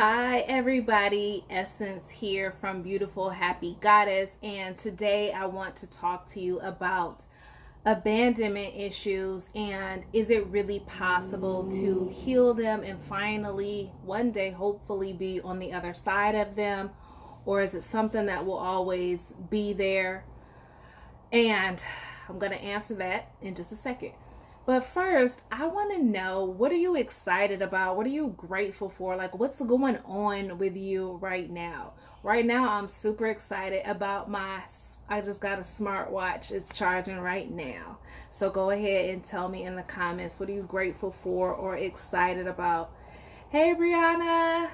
Hi everybody, Essence here from Beautiful Happy Goddess, and today I want to talk to you about abandonment issues and is it really possible to heal them and finally one day hopefully be on the other side of them, or is it something that will always be there? And I'm going to answer that in just a second. But first, I want to know, what are you excited about? What are you grateful for? Like, what's going on with you right now? Right now, I'm super excited about I just got a smartwatch. It's charging right now. So go ahead and tell me in the comments, what are you grateful for or excited about? Hey, Brianna.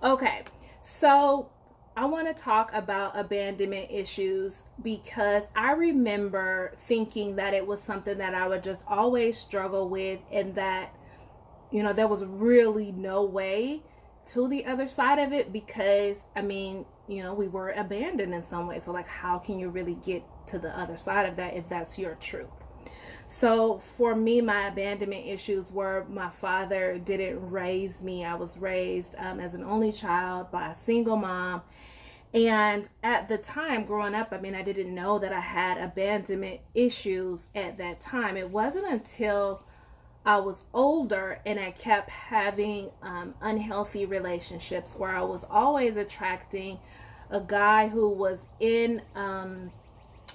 Okay, so I want to talk about abandonment issues because I remember thinking that it was something that I would just always struggle with, and that, there was really no way to the other side of it because, we were abandoned in some way. So, like, how can you really get to the other side of that if that's your truth? So for me, my abandonment issues were my father didn't raise me. I was raised as an only child by a single mom. And at the time growing up, I didn't know that I had abandonment issues at that time. It wasn't until I was older and I kept having unhealthy relationships where I was always attracting a guy who was in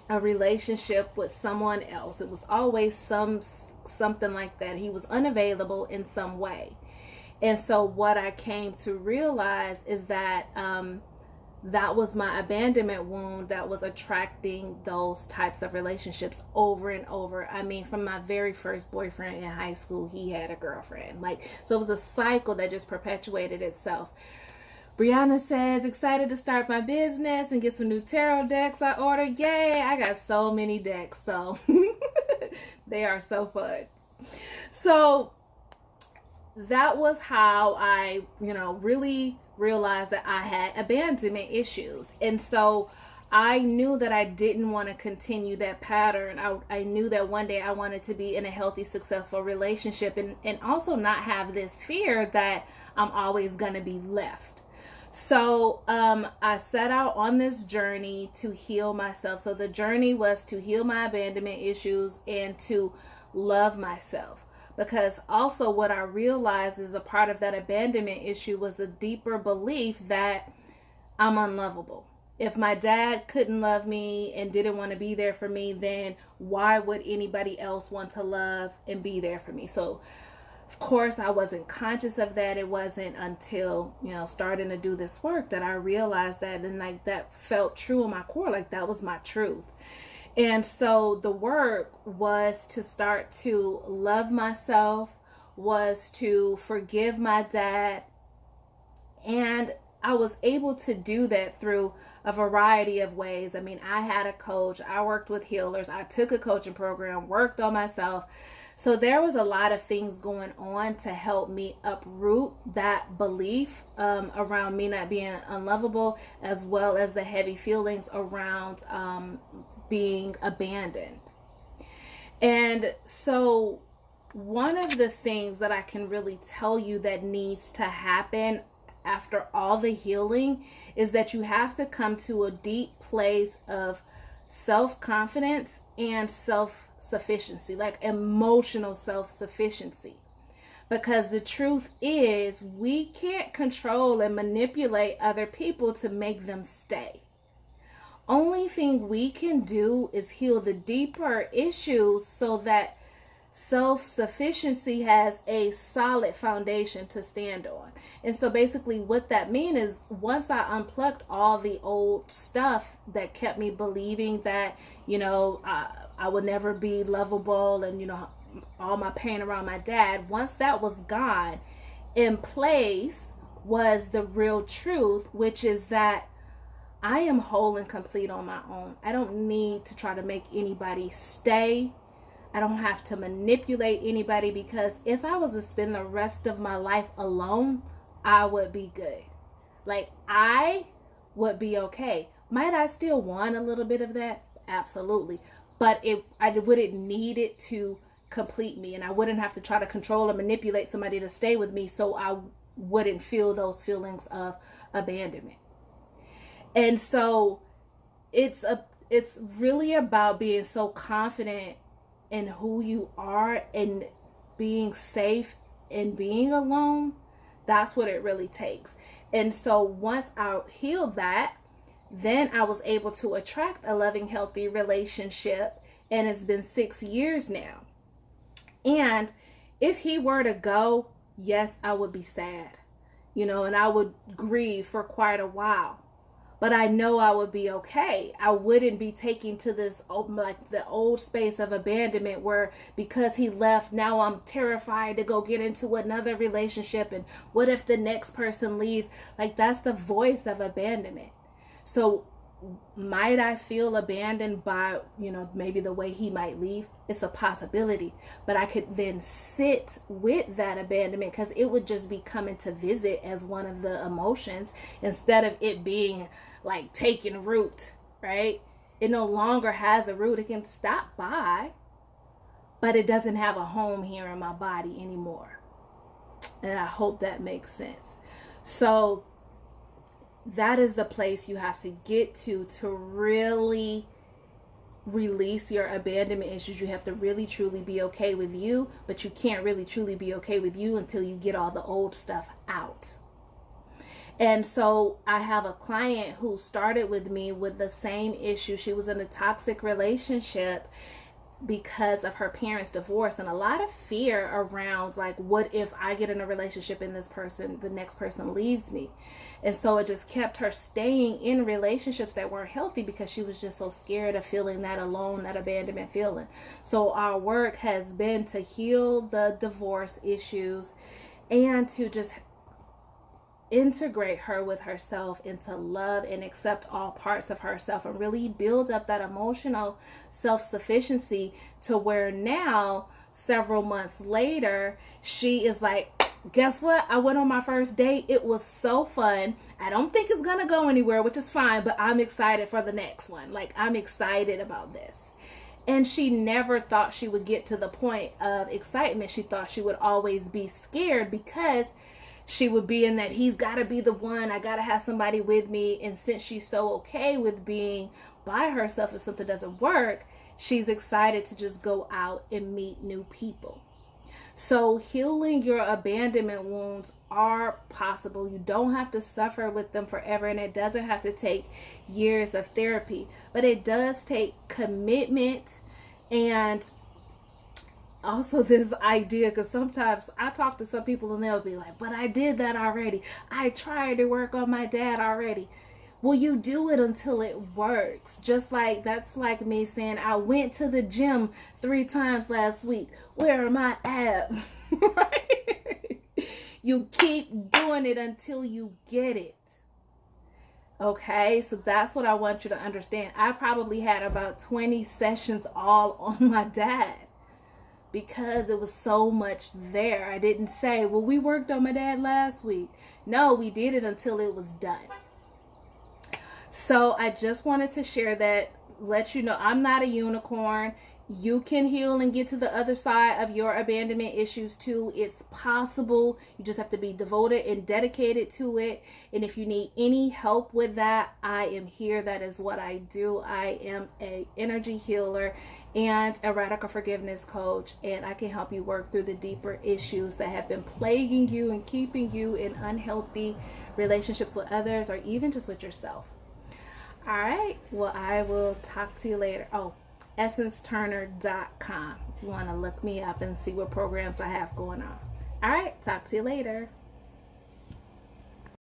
a relationship with someone else. It was always something like that. He was unavailable in some way. And so what I came to realize is that that was my abandonment wound that was attracting those types of relationships over and over. From my very first boyfriend in high school, he had a girlfriend. So it was a cycle that just perpetuated itself. Brianna says, excited to start my business and get some new tarot decks I ordered. Yay, I got so many decks, so they are so fun. So that was how I, really realized that I had abandonment issues. And so I knew that I didn't want to continue that pattern. I knew that one day I wanted to be in a healthy, successful relationship and also not have this fear that I'm always going to be left. So I set out on this journey to heal myself. So the journey was to heal my abandonment issues and to love myself. Because also what I realized is a part of that abandonment issue was the deeper belief that I'm unlovable. If my dad couldn't love me and didn't want to be there for me, then why would anybody else want to love and be there for me? So of course, I wasn't conscious of that. It wasn't until, starting to do this work that I realized that, and that felt true in my core, that was my truth. And so the work was to start to love myself, was to forgive my dad. And I was able to do that through a variety of ways. I had a coach, I worked with healers, I took a coaching program, worked on myself. So there was a lot of things going on to help me uproot that belief around me not being unlovable, as well as the heavy feelings around being abandoned. And so one of the things that I can really tell you that needs to happen after all the healing is that you have to come to a deep place of self-confidence and self-sufficiency, like emotional self-sufficiency. Because the truth is, we can't control and manipulate other people to make them stay. Only thing we can do is heal the deeper issues so that self-sufficiency has a solid foundation to stand on. And so basically what that means is, once I unplugged all the old stuff that kept me believing that, I would never be lovable and, all my pain around my dad, once that was gone, in place was the real truth, which is that I am whole and complete on my own. I don't need to try to make anybody stay. I don't have to manipulate anybody, because if I was to spend the rest of my life alone, I would be good. I would be okay. Might I still want a little bit of that? Absolutely. But I wouldn't need it to complete me, and I wouldn't have to try to control or manipulate somebody to stay with me. So wouldn't feel those feelings of abandonment. And so it's really about being so confident in who you are and being safe and being alone. That's what it really takes. And so once I healed that, then I was able to attract a loving, healthy relationship. And it's been 6 years now. And if he were to go, yes, I would be sad, and I would grieve for quite a while. But I know I would be okay. I wouldn't be taken to this, like the old space of abandonment where because he left, now I'm terrified to go get into another relationship. And what if the next person leaves? Like, that's the voice of abandonment. So might I feel abandoned by, maybe the way he might leave? It's a possibility. But I could then sit with that abandonment because it would just be coming to visit as one of the emotions instead of it being like taking root, right? It no longer has a root. It can stop by, but it doesn't have a home here in my body anymore. And I hope that makes sense. So that is the place you have to get to really release your abandonment issues. You have to really truly be okay with you, but you can't really truly be okay with you until you get all the old stuff out. And so I have a client who started with me with the same issue. She was in a toxic relationship because of her parents' divorce and a lot of fear around, like, what if I get in a relationship and the next person leaves me? And so it just kept her staying in relationships that weren't healthy because she was just so scared of feeling that alone, that abandonment feeling. So our work has been to heal the divorce issues and to just integrate her with herself and to love and accept all parts of herself and really build up that emotional self-sufficiency to where now, several months later, she is like, guess what? I went on my first date. It was so fun. I don't think it's going to go anywhere, which is fine, but I'm excited for the next one. Like, I'm excited about this. And she never thought she would get to the point of excitement. She thought she would always be scared because she would be in that he's got to be the one. I got to have somebody with me. And since she's so okay with being by herself if something doesn't work, she's excited to just go out and meet new people. So healing your abandonment wounds are possible. You don't have to suffer with them forever, and it doesn't have to take years of therapy, but it does take commitment and also this idea, because sometimes I talk to some people and they'll be like, but I did that already. I tried to work on my dad already. Well, you do it until it works. Just like, that's like me saying, I went to the gym 3 times last week. Where are my abs? Right? You keep doing it until you get it. Okay, so that's what I want you to understand. I probably had about 20 sessions all on my dad, because it was so much there. I didn't say, well, we worked on my dad last week. No, we did it until it was done. So I just wanted to share that, let you know I'm not a unicorn. You can heal and get to the other side of your abandonment issues too. It's possible. You just have to be devoted and dedicated to it. And if you need any help with that, I am here. That is what I do. I am an energy healer and a radical forgiveness coach, and I can help you work through the deeper issues that have been plaguing you and keeping you in unhealthy relationships with others or even just with yourself. All right. Well, I will talk to you later. Oh, essenceturner.com if you want to look me up and see what programs I have going on. All right. Talk to you later.